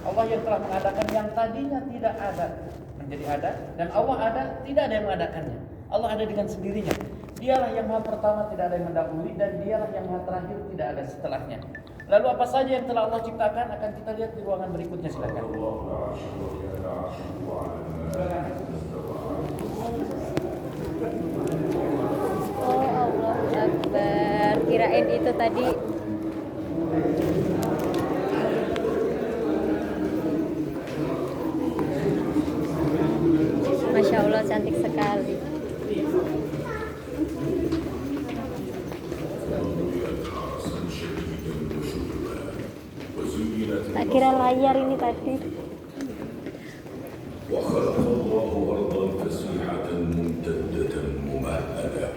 Allah yang telah mengadakan yang tadinya tidak ada menjadi ada, dan Allah ada, tidak ada yang mengadakannya. Allah ada dengan sendirinya. Dialah yang maha pertama, tidak ada yang mendahului, dan dialah yang maha terakhir, tidak ada setelahnya. Lalu apa saja yang telah Allah ciptakan akan kita lihat di ruangan berikutnya, silakan. Oh, Allahu Akbar. Kirain itu tadi. Masya Allah, cantik sekali. Tak kira layar ini tadi. وخلق الله أرضا فسيحة ممتدة ممهدة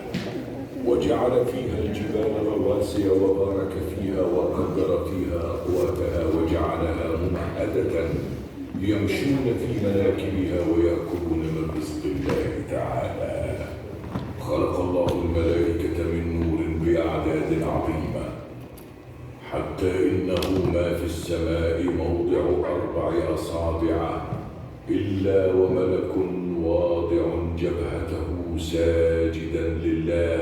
وجعل فيها الجبال رواسي وبارك فيها وقدر فيها أقواتها وجعلها ممهدة يمشون في مناكبها ويأكلون من رزق الله تعالى. خلق الله الملائكة من نور بأعداد عظيمة حتى إنه ما في السماء موضع 4 أصابع إلا وملك واضع جبهته ساجدا لله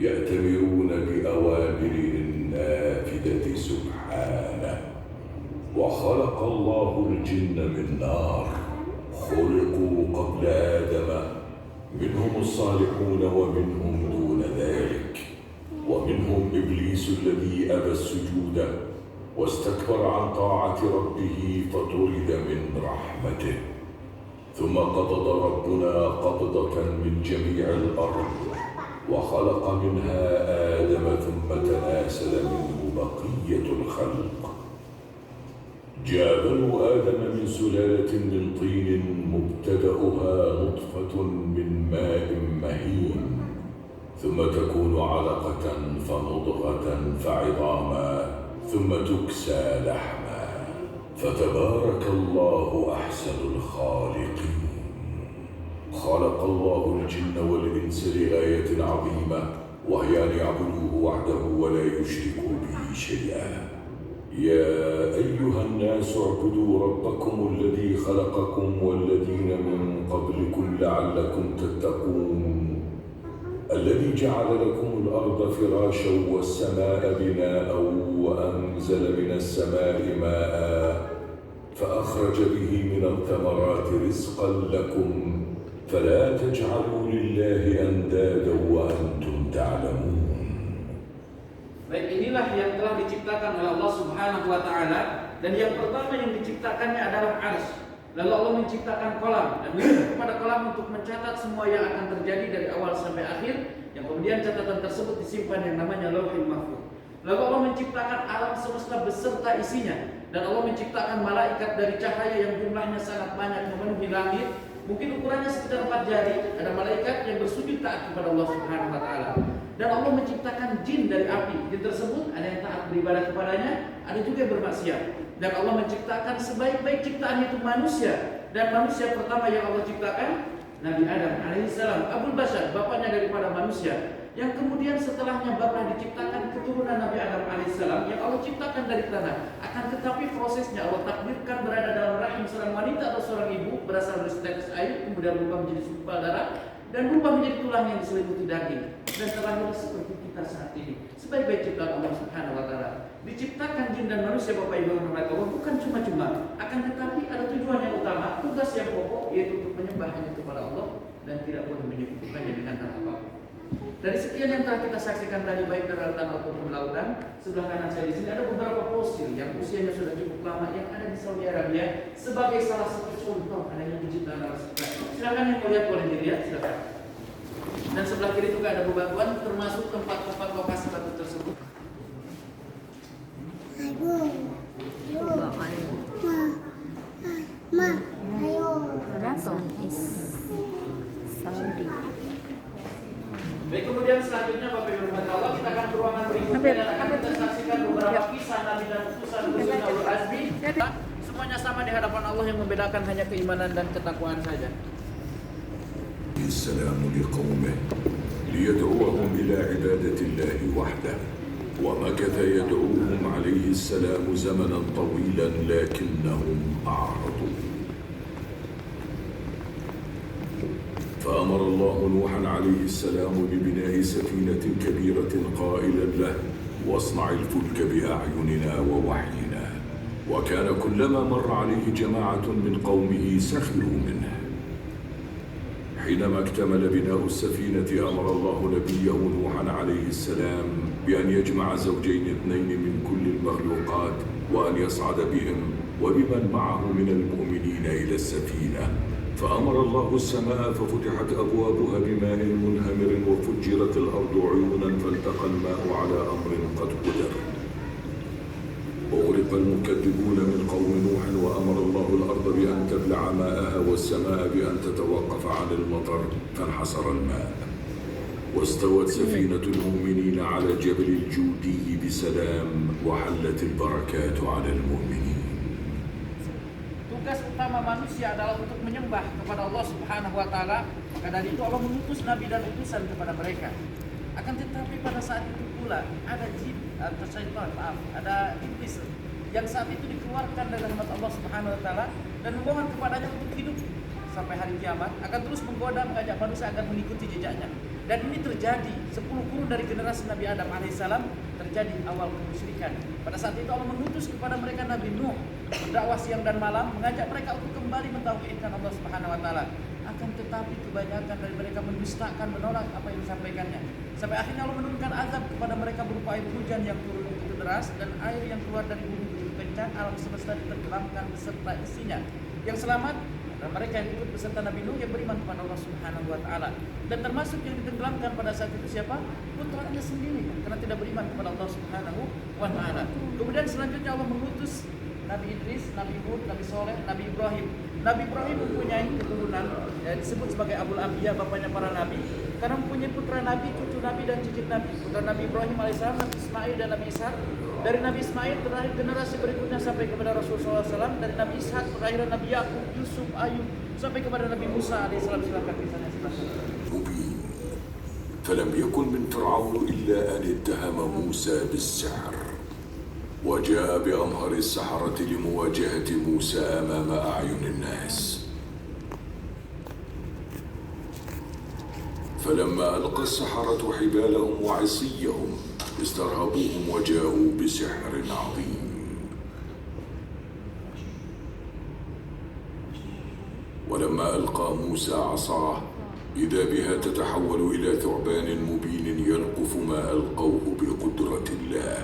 يأتمرون بأوامره النافذة سبحانه. وخلق الله الجن من نار خلقوا قبل آدم منهم الصالحون ومنهم دون ذلك ومنهم إبليس الذي أبى السجود واستكبر عن طاعة ربه فطرد من رحمته. ثم قبض ربنا قبضة من جميع الأرض وخلق منها آدم ثم تناسل منه بقية الخلق. جاء بنو آدم من سلالة من طين مبتدأها نطفة من ماء مهين ثم تكون علقة فمضغة فعظاما ثم تكسى لحما فتبارك الله أحسن الخالقين. خلق الله الجن والإنس لغاية عظيمة وهي أن يعبدوه وحده ولا يشركوا به شيئا. يا أيها الناس اعبدوا ربكم الذي خلقكم والذين من قبلكم لعلكم تتقون الذي جعل لكم الأرض فراشا والسماء بناء وأنزل من السماء ماء فأخرج به من الثمرات رزقا لكم فلا تجعلوا لله أندادا وأنتم تعلمون. Baik, inilah yang telah diciptakan oleh Allah Subhanahu wa Ta'ala, dan yang pertama yang diciptakannya adalah arsy. Lalu Allah menciptakan kolam dan menyuruh kepada kolam untuk mencatat semua yang akan terjadi dari awal sampai akhir, yang kemudian catatan tersebut disimpan yang namanya Lauhul Mahfuz. Lalu Allah menciptakan alam semesta beserta isinya, dan Allah menciptakan malaikat dari cahaya yang jumlahnya sangat banyak memenuhi langit. Mungkin ukurannya sekitar 4 jari. Ada malaikat yang bersujud taat kepada Allah Subhanahu wa Ta'ala. Dan Allah menciptakan jin dari api. Jin tersebut ada yang taat beribadah kepadanya, ada juga yang bermaksiat. Dan Allah menciptakan sebaik-baik ciptaan itu manusia. Dan manusia pertama yang Allah ciptakan Nabi Adam alaihissalam, Abul Bashar, bapaknya daripada manusia. Yang kemudian setelahnya bapak diciptakan keturunan Nabi Adam alaihissalam yang Allah ciptakan dari tanah. Akan tetapi prosesnya Allah takdirkan berada dalam rahim seorang wanita atau seorang ibu, berasal dari tetes air, kemudian berubah menjadi segumpal darah, dan berubah menjadi tulang yang diselimuti daging, dan terakhir seperti kita saat ini. Sebaik-baik ciptaan Allah Subhanahu wa Ta'ala. Diciptakan jin dan manusia Bapak Ibu yang dirahmati Allah bukan cuma-cuma, akan tetapi ada tujuan yang utama, tugas yang pokok, yaitu untuk menyembah hanya kepada Allah dan tidak boleh menyebutkannya dengan apapun. Dari sekian yang telah kita saksikan tadi, baik dari lautan ataupun lautan, sebelah kanan saya di sini ada beberapa fosil yang usianya sudah cukup lama yang ada di Saudi Arabia sebagai salah satu contoh adanya penciptaan alam semesta. Silakan yang melihat boleh dilihat, silakan. Dan sebelah kiri juga ada bebatuan, termasuk tempat-tempat lokasi batu tersebut. Baik, kemudian selanjutnya Bapak Ibu Allah, kita akan ke ruangan berikutnya dan akan kita saksikan beberapa kisah Nabi dan utusan Rasul Ulul Azmi. Semuanya sama di hadapan Allah, yang membedakan hanya keimanan dan ketakwaan saja. السلام لقومه ليدعوهم إلى عبادة الله وحده ومكث يدعوهم عليه السلام زمنا طويلا لكنهم أعرضوا. فأمر الله نوحا عليه السلام ببناء سفينة كبيرة قائلا له: واصنع الفلك بأعيننا ووحينا. وكان كلما مر عليه جماعة من قومه سخروا منه. حينما اكتمل بناء السفينة أمر الله نبيه نوحا عليه السلام بأن يجمع زوجين اثنين من كل المخلوقات وأن يصعد بهم وبمن معه من المؤمنين إلى السفينة. فأمر الله السماء ففتحت أبوابها بماء منهمر وفجرت الأرض عيونا فالتقى الماء على أمر قد قدر. أغرق المكذبون من قوم نوح وأمر الله الأرض بأن تبلع ماءها والسماء بأن تتوقف عن المطر فانحسر الماء. واستوت سفينة المؤمنين على جبل الجودي بسلام وحلت البركات على المؤمنين. Tugas utama manusia adalah untuk menyembah kepada Allah Subhanahu wa taala. Maka dari itu Allah mengutus nabi dan utusan kepada mereka. Akan tetapi pada saat itu pula ada jin atau syaitan, ada iblis yang saat itu dikeluarkan dari rahmat Allah Subhanahu wa taala dan memohon kepadanya untuk hidup sampai hari kiamat, akan terus menggoda mengajak manusia agar mengikuti jejaknya. Dan ini terjadi 10 kurun dari generasi Nabi Adam alaihissalam, terjadi awal kemusyrikan. Pada saat itu Allah mengutus kepada mereka Nabi Nuh, berdakwah siang dan malam, mengajak mereka untuk kembali mentauhidkan Allah Subhanahu wa taala. Akan tetapi kebanyakan dari mereka mendustakan, menolak apa yang disampaikannya. Sampai akhirnya Allah menurunkan azab kepada mereka berupa air hujan yang turun begitu deras dan air yang keluar dari bumi begitu kencang, alam semesta ditenggelamkan beserta isinya. Yang selamat dan mereka yang ikut beserta Nabi Nuh yang beriman kepada Allah Subhanahu wa taala. Dan termasuk yang ditenggelamkan pada saat itu siapa? Putranya sendiri, karena tidak beriman kepada Allah Subhanahu wa taala. Kemudian selanjutnya Allah mengutus Nabi Idris, Nabi Hud, Nabi Soleh, Nabi Ibrahim. Nabi Ibrahim mempunyai keturunan disebut sebagai Abul Anbiya, bapaknya para nabi, karena mempunyai putra nabi, cucu nabi dan cicit nabi. Putra Nabi Ibrahim alaihissalam, Nabi Ismail dan Nabi Ishak. Dari Nabi Ismail terakhir generasi berikutnya sampai kepada Rasulullah SAW. Dari Nabi Ishak terakhir Nabi Yakub, Yusuf, Ayub sampai kepada Nabi Musa alaihissalam. Silakan kisahnya silakan. فلم يكن من فرعون إلا أن اتهم موسى بالسحر وجاء بأمهر السحرة لمواجهة موسى أمام أعين الناس. فلما ألقى السحرة حبالهم وعصيهم استرهبوهم وجاءوا بسحر عظيم. ولما ألقى موسى عصاه إذا بها تتحول إلى ثعبان مبين يلقف ما ألقوه بقدرة الله.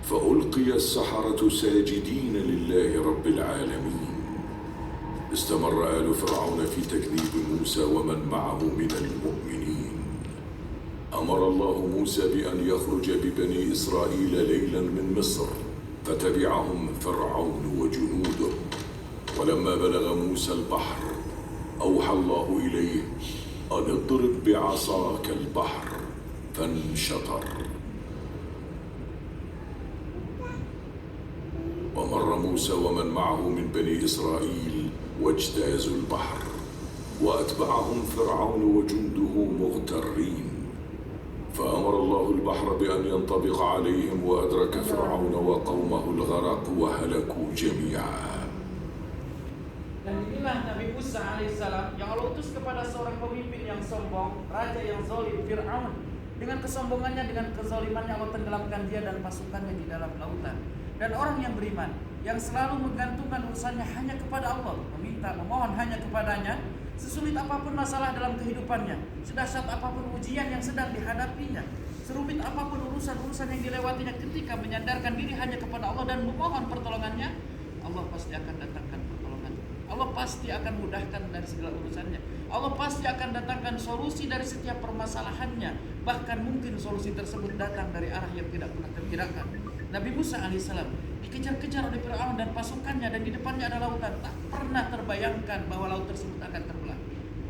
فألقي السحرة ساجدين لله رب العالمين. استمر آل فرعون في تكذيب موسى ومن معه من المؤمنين. أمر الله موسى بأن يخرج ببني إسرائيل ليلا من مصر فتبعهم فرعون وجنوده. ولما بلغ موسى البحر أوحى الله إليه أن اضرب بعصاك البحر فانشطر. ومر موسى ومن معه من بني إسرائيل واجتازوا البحر وأتبعهم فرعون وجنده مغترين. فأمر الله البحر بأن ينطبق عليهم وأدرك فرعون وقومه الغرق وهلكوا جميعا. Dan inilah Nabi Musa alaihissalam yang Allah utus kepada seorang pemimpin yang sombong, raja yang zalim, Fir'aun. Dengan kesombongannya, dengan kezalimannya Allah tenggelamkan dia dan pasukannya di dalam lautan. Dan orang yang beriman, yang selalu menggantungkan urusannya hanya kepada Allah, meminta, memohon hanya kepadanya, sesulit apapun masalah dalam kehidupannya, sedahsyat apapun ujian yang sedang dihadapinya, serumit apapun urusan-urusan yang dilewatinya, ketika menyandarkan diri hanya kepada Allah dan memohon pertolongannya, Allah pasti akan datangkan pertolongan. Allah pasti akan mudahkan dari segala urusannya. Allah pasti akan datangkan solusi dari setiap permasalahannya. Bahkan mungkin solusi tersebut datang dari arah yang tidak pernah terkirakan. Nabi Musa alaihissalam dikejar-kejar oleh Fir'aun dan pasukannya, dan di depannya ada lautan. Tak pernah terbayangkan bahwa laut tersebut akan terbelah.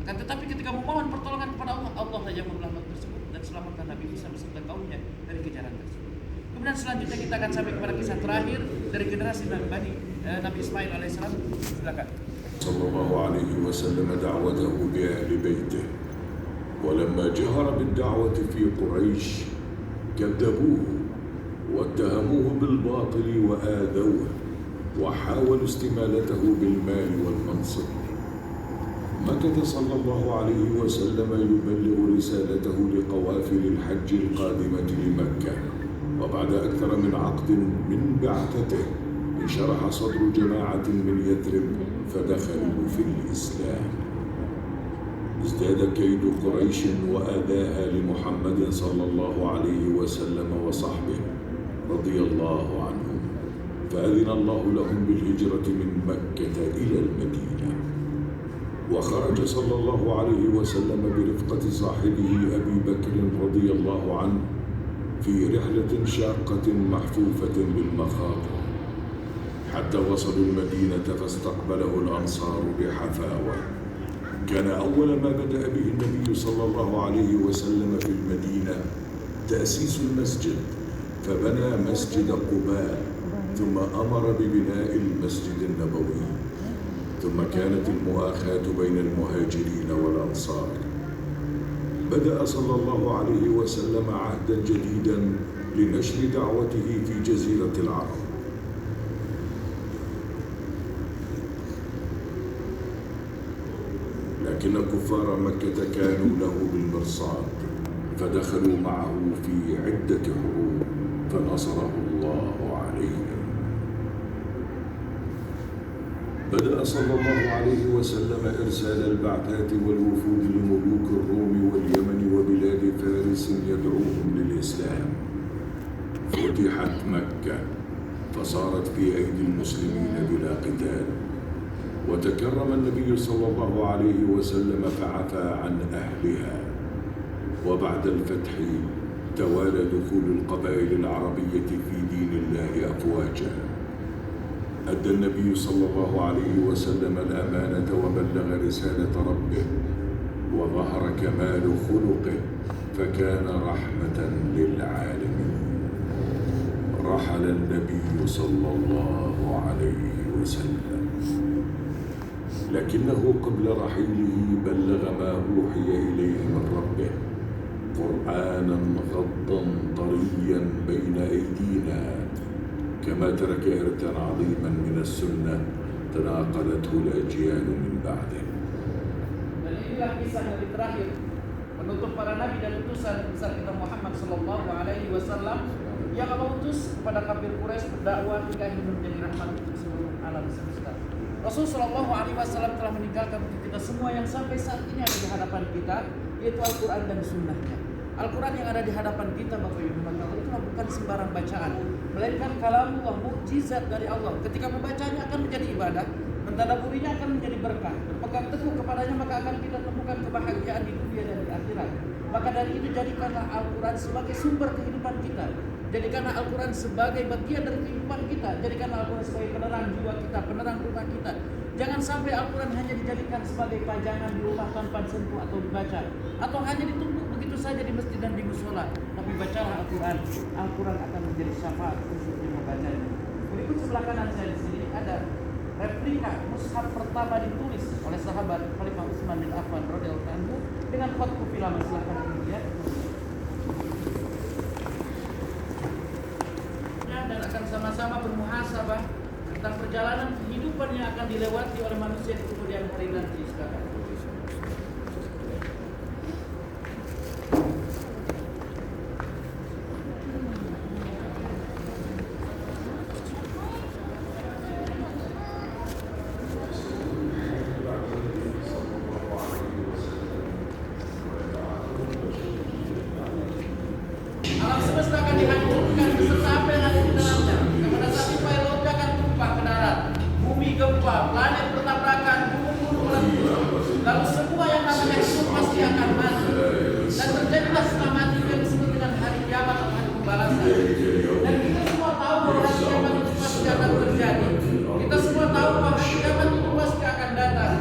Akan tetapi ketika memohon pertolongan kepada Allah, Allah saja membelah laut tersebut dan selamatkan Nabi Musa beserta kaumnya dari kejaran tersebut. Kemudian selanjutnya kita akan sampai kepada kisah terakhir dari generasi Nabi Ismail alaihissalam. Silakan. صلى الله عليه وسلم دعوته بأهل بيته ولما جهر بالدعوة في قريش كذبوه واتهموه بالباطل وآذوه وحاولوا استمالته بالمال والمنصب. مكث صلى الله عليه وسلم يبلغ رسالته لقوافل الحج القادمة لمكة، وبعد أكثر من عقد من بعثته انشرح صدر جماعة من يثرب فدخلوا في الإسلام. ازداد كيد قريش وآذاها لمحمد صلى الله عليه وسلم وصحبه رضي الله عنهم، فأذن الله لهم بالهجرة من مكة إلى المدينة. وخرج صلى الله عليه وسلم برفقة صاحبه أبي بكر رضي الله عنه في رحلة شاقة محفوفة بالمخاطر حتى وصلوا المدينة فاستقبله الأنصار بحفاوة. كان أول ما بدأ به النبي صلى الله عليه وسلم في المدينة تأسيس المسجد، فبنى مسجد قباء، ثم أمر ببناء المسجد النبوي، ثم كانت المؤاخاة بين المهاجرين والأنصار. بدأ صلى الله عليه وسلم عهدا جديدا لنشر دعوته في جزيرة العرب. لكن كفار مكة كانوا له بالمرصاد، فدخلوا معه في عدة حروب فنصره الله عليهم. بدأ صلى الله عليه وسلم إرسال البعثات والوفود لملوك الروم واليمن وبلاد فارس يدعوهم للإسلام. فتحت مكة فصارت في أيدي المسلمين بلا قتال، وتكرم النبي صلى الله عليه وسلم فعفى عن أهلها. وبعد الفتح توالى دخول القبائل العربية في دين الله أفواجا. أدى النبي صلى الله عليه وسلم الأمانة وبلغ رسالة ربه، وظهر كمال خلقه فكان رحمة للعالمين. رحل النبي صلى الله عليه وسلم، لكنه قبل رحيله بلغ ما أوحي إليه من ربه قرآنا غضا طريا بين أيدينا، كما ترك إرثا عظيما من السنة تناقلته الأجيال من بعده. Dan inilah kisah yang terakhir penutup para nabi dan utusan besar kita Muhammad sallallahu alaihi wasallam yang Allah utus kepada kafir Quraisy berdakwah hingga ingin menjadi rahmat untuk seluruh alam semesta. Rasul sallallahu alaihi wasallam telah meninggalkan untuk kita semua yang sampai saat ini ada di hadapan kita, yaitu Al-Quran dan Sunnahnya. Al-Quran yang ada di hadapan kita Bapak Ibu itu bukan sembarang bacaan, melainkan kalamullah, mukjizat dari Allah. Ketika membacanya akan menjadi ibadah, mentadaburinya akan menjadi berkah. Berpegang teguh kepadanya maka akan kita temukan kebahagiaan di dunia dan di akhirat. Maka dari itu jadikanlah Al-Quran sebagai sumber kehidupan kita. Jadikanlah Al-Quran sebagai bagian dari kehidupan kita. Jadikanlah Al-Quran sebagai penerang jiwa kita, penerang rumah kita. Jangan sampai Al-Quran hanya dijadikan sebagai pajangan di rumah tanpa disentuh atau dibaca, atau hanya ditumpuk begitu saja di masjid dan di musola. Tapi bacalah Al-Quran. Al-Quran akan menjadi syafaat untuk yang membacanya. Berikut sebelah kanan saya di sini ada replika mushaf pertama ditulis oleh sahabat Khalifah Utsman bin Affan radhiyallahu anhu dengan khutbah filama. Silakan dilihat. Dan akan sama-sama bermuhasabah tentang perjalanan kehidupan yang akan dilewati oleh manusia di kemudian hari nanti sekarang. Alam semesta akan dihancurkan beserta apa yang ada di dalamnya. Kepada saat itu air laut akan tumpah ke darat, bumi gempa, planet bertabrakan, gunung-gunung meletus. Lalu semua yang namanya hidup pasti akan mati. Dan terjadilah setelah mati yang disebut dengan hari kiamat atau hari pembalasan. Dan kita semua tahu bahwa hari kiamat itu pasti akan terjadi. Kita semua tahu bahwa hari kiamat itu pasti akan datang.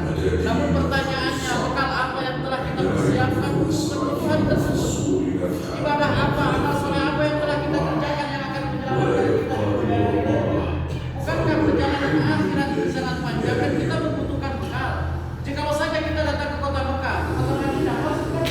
Namun pertanyaannya, bekal apa yang telah kita persiapkan untuk menuju hari tersebut? Ibadah apa, amal soleh apa yang telah kita kerjakan yang akan menyelamatkan kita dari dunia? Bukankah perjalanan akhirat itu sangat panjang dan kita membutuhkan bekal? Jikalau saja kita datang ke kota Mekah atau Madinah, pasukan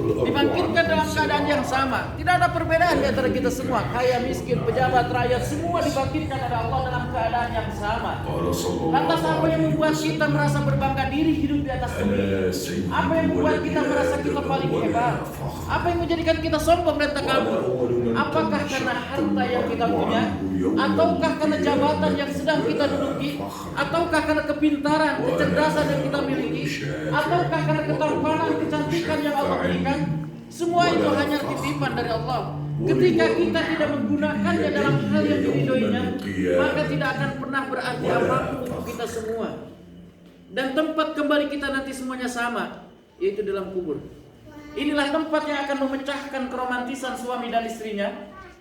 dibangkitkan dalam keadaan yang sama. Tidak ada perbedaan di antara kita semua, kaya, miskin, pejabat, rakyat, semua dibangkitkan oleh Allah dalam keadaan yang sama. Lantas apa yang membuat kita merasa berbangga diri hidup di atas bumi? Apa yang membuat kita merasa kita paling hebat? Apa yang menjadikan kita sombong dan takabur? Apakah karena harta yang kita punya? Ataukah karena jabatan yang sedang kita duduki? Ataukah karena kepintaran, kecerdasan yang kita miliki? Ataukah karena ketampanan, kecantikan yang Allah berikan? Semua itu hanya titipan dari Allah. Ketika kita tidak menggunakannya dalam hal yang diridhoinya, maka tidak akan pernah berarti apapun untuk kita semua. Dan tempat kembali kita nanti semuanya sama, yaitu dalam kubur. Inilah tempat yang akan memecahkan keromantisan suami dan istrinya.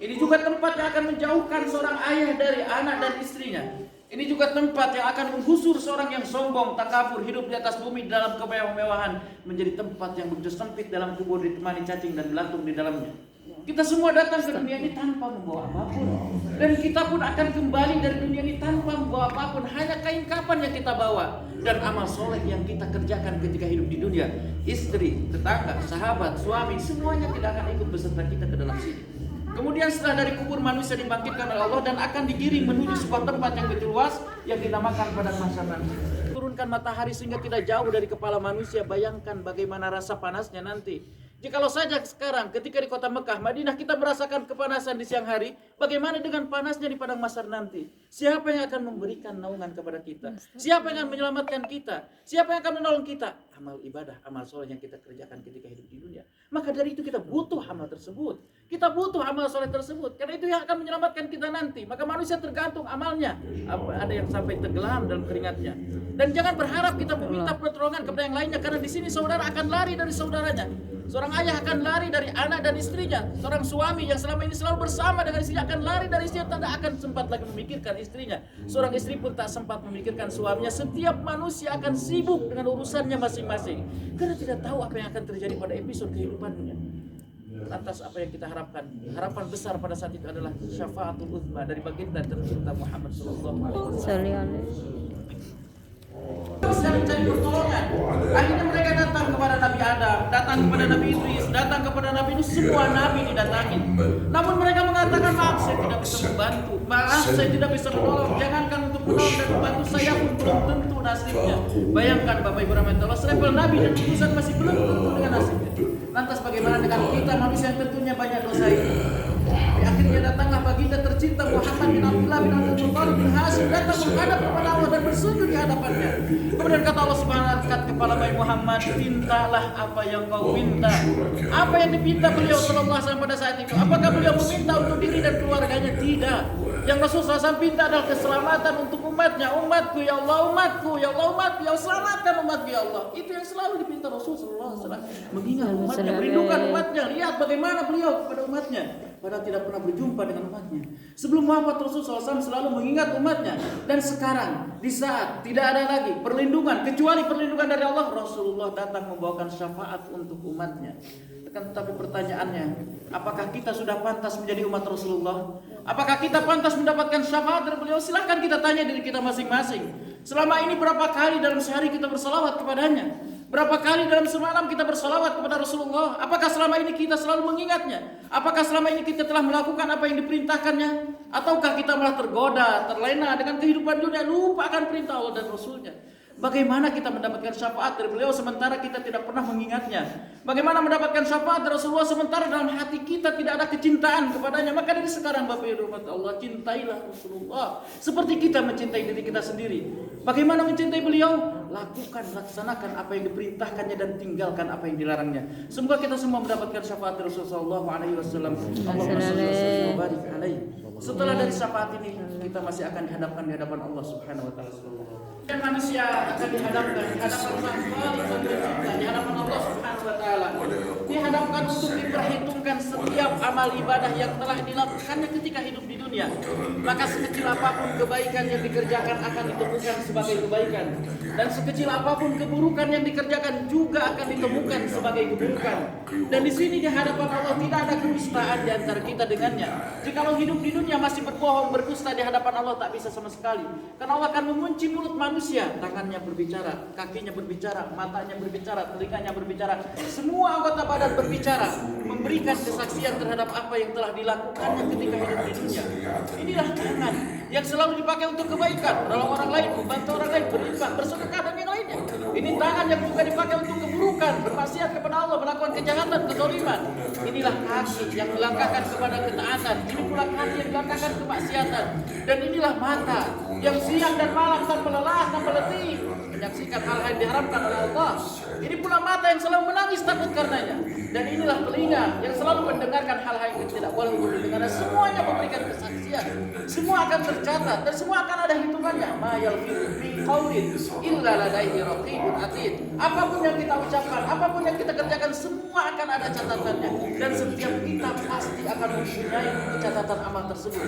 Ini juga tempat yang akan menjauhkan seorang ayah dari anak dan istrinya. Ini juga tempat yang akan menggusur seorang yang sombong, takabur, hidup di atas bumi dalam kemewahan, menjadi tempat yang begitu sempit dalam kubur, ditemani cacing dan belatung di dalamnya. Kita semua datang ke dunia ini tanpa membawa apapun, dan kita pun akan kembali dari dunia ini tanpa membawa apapun, hanya kain kapan yang kita bawa dan amal soleh yang kita kerjakan ketika hidup di dunia. Istri, tetangga, sahabat, suami, semuanya tidak akan ikut beserta kita ke dalam sini. Kemudian setelah dari kubur manusia dibangkitkan oleh Allah dan akan digiring menuju sebuah tempat yang begitu luas yang dinamakan padang mahsyar nanti. Turunkan matahari sehingga tidak jauh dari kepala manusia. Bayangkan bagaimana rasa panasnya nanti. Jikalau saja sekarang ketika di kota Mekah, Madinah kita merasakan kepanasan di siang hari, bagaimana dengan panasnya di padang mahsyar nanti? Siapa yang akan memberikan naungan kepada kita? Siapa yang akan menyelamatkan kita? Siapa yang akan menolong kita? Amal ibadah, amal soleh yang kita kerjakan ketika hidup di dunia. Maka dari itu kita butuh amal tersebut. Kita butuh amal soleh tersebut. Karena itu yang akan menyelamatkan kita nanti. Maka manusia tergantung amalnya. Ada yang sampai tenggelam dalam keringatnya. Dan jangan berharap kita meminta pertolongan kepada yang lainnya, karena di sini saudara akan lari dari saudaranya. Seorang ayah akan lari dari anak dan istrinya. Seorang suami yang selama ini selalu bersama dengan istrinya akan lari dari istrinya, tidak akan sempat lagi memikirkan istrinya. Seorang istri pun tak sempat memikirkan suaminya. Setiap manusia akan sibuk dengan urusannya masing-masing, karena tidak tahu apa yang akan terjadi pada episode kehidupannya. Lantas apa yang kita harapkan? Harapan besar pada saat itu adalah syafaatul uzma dari baginda tercinta Muhammad sallallahu alaihi wasallam. Mencari pertolongan. Akhirnya mereka datang kepada Nabi Adam, datang kepada Nabi Idris, datang kepada Nabi Nuh, semua nabi didatangi. Namun mereka mengatakan, maaf saya tidak bisa membantu, maaf saya tidak bisa menolong, jangankan untuk menolong dan membantu, saya pun belum tentu nasibnya. Bayangkan Bapak Ibu rahmatullah, selevel nabi dan utusan masih belum tentu dengan nasibnya. Lantas bagaimana dengan kita manusia yang tentunya banyak dosa ini? Akhirnya datanglah baginda tercinta Muhammad bin Abdullah bin Abdul Muttalib bin Hashim, datang menghadap kepada Allah dan bersujud di hadapannya. Kemudian kata Allah Subhanahu wa taala kepada Nabi Muhammad, mintalah apa yang kau minta. Apa yang dipinta beliau sallallahu alaihi wasallam pada saat itu? Apakah beliau meminta untuk diri dan keluarganya? Tidak. Yang Rasulullah SAW pinta adalah keselamatan untuk umatnya. Umatku ya Allah, umatku ya Allah, umatku ya Allah, selamatkan umatku ya Allah. Itu yang selalu dipinta Rasulullah SAW. Mengingat umatnya, merindukan umatnya. Lihat bagaimana beliau kepada umatnya, padahal tidak pernah berjumpa dengan umatnya. Sebelum wafat Rasulullah SAW selalu mengingat umatnya. Dan sekarang di saat tidak ada lagi perlindungan kecuali perlindungan dari Allah, Rasulullah datang membawakan syafaat untuk umatnya. Tetapi pertanyaannya, apakah kita sudah pantas menjadi umat Rasulullah? Apakah kita pantas mendapatkan syafaat dari beliau? Silahkan kita tanya diri kita masing-masing. Selama ini berapa kali dalam sehari kita bersalawat kepadanya? Berapa kali dalam semalam kita bersalawat kepada Rasulullah? Apakah selama ini kita selalu mengingatnya? Apakah selama ini kita telah melakukan apa yang diperintahkannya? Ataukah kita malah tergoda, terlena dengan kehidupan dunia, lupa akan perintah Allah dan Rasulnya? Bagaimana kita mendapatkan syafaat dari beliau sementara kita tidak pernah mengingatnya? Bagaimana mendapatkan syafaat dari Rasulullah sementara dalam hati kita tidak ada kecintaan kepadanya? Maka dari sekarang Bapak Ibu rahmat Allah, cintailah Rasulullah seperti kita mencintai diri kita sendiri. Bagaimana mencintai beliau? Lakukan, laksanakan apa yang diperintahkannya dan tinggalkan apa yang dilarangnya. Semoga kita semua mendapatkan syafaat dari Rasulullah SAW. Allahumma shalli wa barik alaihi. Setelah dari syafaat ini kita masih akan dihadapkan di hadapan Allah Subhanahu wa taala. Dan manusia akan dihadapkan di hadapan Sang Khaliq, di hadapan Allah Subhanahu wa taala. Di hadapan diharamkan untuk diperhitungkan setiap amal ibadah yang telah dilakukannya ketika hidup di dunia. Maka sekecil apapun kebaikan yang dikerjakan akan ditemukan sebagai kebaikan, dan sekecil apapun keburukan yang dikerjakan juga akan ditemukan sebagai keburukan. Dan di sini di hadapan Allah tidak ada kedustaan di antara kita dengannya. Jikalau hidup di dunia masih berbohong, berdusta, di hadapan Allah tak bisa sama sekali. Karena Allah akan mengunci mulut manusia, tangannya berbicara, kakinya berbicara, matanya berbicara, telinganya berbicara, semua anggota badan berbicara, memberikan kesaksian terhadap apa yang telah dilakukannya ketika hidup di dunia. Inilah tangan yang selalu dipakai untuk kebaikan, menolong orang lain, membantu orang lain, berinfak, bersedekah dan yang lainnya. Ini tangan yang juga dipakai untuk keburukan, bermaksiat kepada Allah, melakukan kejahatan, kezaliman. Inilah kaki yang melangkahkan kepada ketaatan. Ini pula kaki yang melangkahkan kemaksiatan. Dan inilah mata yang siang dan malam tanpa lelah, tanpa letih menyaksikan hal-hal yang diharamkan oleh Allah. Ini pula mata yang selalu menangis takut karenanya. Dan inilah telinga yang selalu mendengarkan hal-hal yang tidak boleh untuk didengar. Semuanya memberikan kesaksian. Semua akan tercatat dan semua akan ada hitungannya. Ma yalfizu fi qaulin illa ladaihi raqibun atid. Apapun yang kita ucapkan, apapun yang kita kerjakan, semua akan ada catatannya. Dan setiap kita pasti akan mempunyai buku catatan amal tersebut.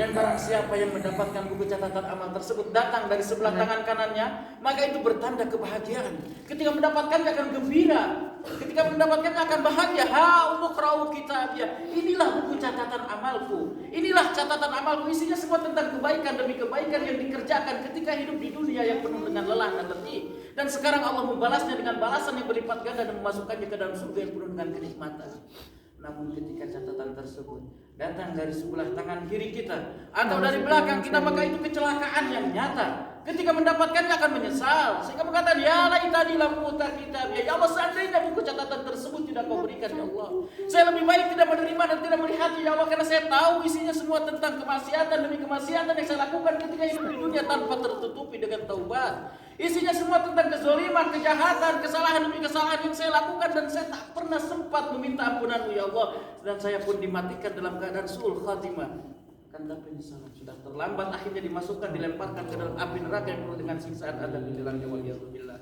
Dan barang siapa yang mendapatkan buku catatan amal tersebut datang dari sebelah tangan kanannya, maka itu bertanda kebahagiaan. Ketika mendapatkannya akan gembira, ketika mendapatkannya akan bahagia. Ha umqra'u kitabiyah. Inilah buku catatan amalku. Inilah catatan amalku, isinya semua tentang kebaikan demi kebaikan yang dikerjakan ketika hidup di dunia yang penuh dengan lelah dan letih. Dan sekarang Allah membalasnya dengan balasan yang berlipat ganda dan memasukkannya ke dalam surga yang penuh dengan kenikmatan. Namun ketika catatan tersebut datang dari sebelah tangan kiri kita atau dari belakang kita, maka itu kecelakaan yang nyata. Ketika mendapatkannya akan menyesal, sehingga mengatakan, ya laitani lam uta kitabiyah. Ya Allah, seandainya buku catatan tersebut tidak kau berikan, ya Allah, saya lebih baik tidak menerima dan tidak melihatnya, ya Allah, karena saya tahu isinya semua tentang kemaksiatan demi kemaksiatan yang saya lakukan ketika hidup di dunia tanpa tertutupi dengan taubat. Isinya semua tentang kezaliman, kejahatan, kesalahan demi kesalahan yang saya lakukan, dan saya tak pernah sempat meminta ampunanmu, ya Allah. Dan saya pun dimatikan dalam keadaan su'ul khatimah. Karena penyesalan sudah terlambat, akhirnya dimasukkan, dilemparkan ke dalam api neraka yang penuh dengan siksaan azab di dalamnya, waliyadzubillah.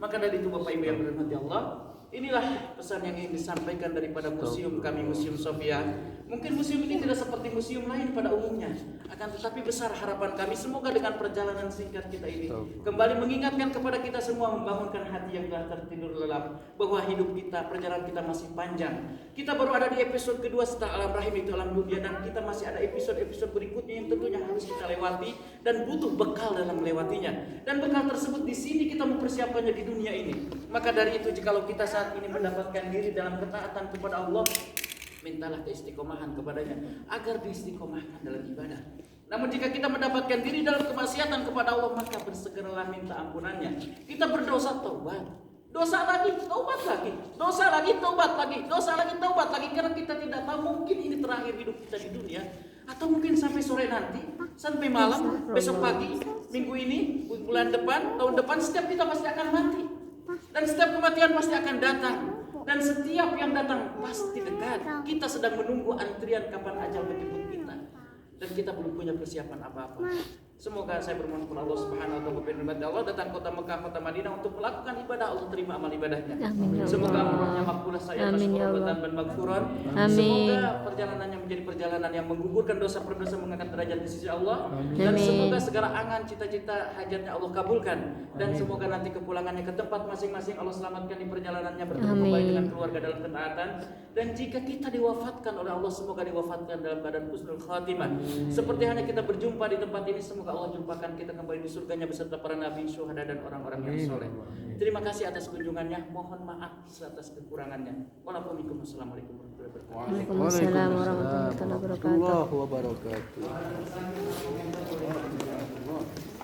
Maka dari itu Bapak Ibu yang dirahmati Allah, inilah pesan yang ingin disampaikan daripada museum kami, Museum Sofia. Mungkin museum ini tidak seperti museum lain pada umumnya, akan tetapi besar harapan kami semoga dengan perjalanan singkat kita ini kembali mengingatkan kepada kita semua, membangunkan hati yang telah tertidur lelap, bahwa hidup kita, perjalanan kita masih panjang. Kita baru ada di episode kedua setelah alam rahim itu alam dunia, dan kita masih ada episode-episode berikutnya yang tentunya harus kita lewati dan butuh bekal dalam melewatinya. Dan bekal tersebut di sini kita mempersiapkannya di dunia ini. Maka dari itu, jikalau kita saat ini mendapatkan diri dalam ketaatan kepada Allah, mintalah keistiqomahan kepadanya agar diistiqomahkan dalam ibadah. Namun jika kita mendapatkan diri dalam kemaksiatan kepada Allah, maka bersegeralah minta ampunannya. Kita berdosa, taubat, dosa lagi, taubat lagi, dosa lagi, taubat lagi, dosa lagi, taubat lagi. Karena kita tidak tahu, mungkin ini terakhir hidup kita di dunia, atau mungkin sampai sore nanti, sampai malam, besok pagi, minggu ini, bulan depan, tahun depan, setiap kita pasti akan mati. Dan setiap kematian pasti akan datang. Dan setiap yang datang pasti dekat. Kita sedang menunggu antrian kapan ajal menjemput kita. Dan kita belum punya persiapan apa-apa. Semoga saya bermohon kepada Allah Subhanahu wa taala, Allah datang kota Mekah, kota Madinah untuk melakukan ibadah, Allah terima amal ibadahnya. Amin, ya Semoga Allah. Allah makbulah saya atas Amin, ya perbuatan Allah. dan maghfuran. Amin. Semoga perjalanannya menjadi perjalanan yang menggugurkan dosa berdosa, mengangkat derajat di sisi Allah. Dan Amin. semoga segala angan, cita-cita, hajatnya Allah kabulkan. Dan semoga nanti kepulangannya ke tempat masing-masing Allah selamatkan di perjalanannya, bertemu Amin. kembali dengan keluarga dalam ketaatan. Dan jika kita diwafatkan oleh Allah, semoga diwafatkan dalam keadaan husnul khatimah. Seperti hanya kita berjumpa di tempat ini, semoga Allah jumpakan kita kembali di surganya beserta para nabi, syuhada, dan orang-orang yang soleh. Terima kasih atas kunjungannya. Mohon maaf atas kekurangannya. Wassalamualaikum warahmatullahi wabarakatuh. Waalaikumsalam warahmatullahi wabarakatuh. wabarakatuh.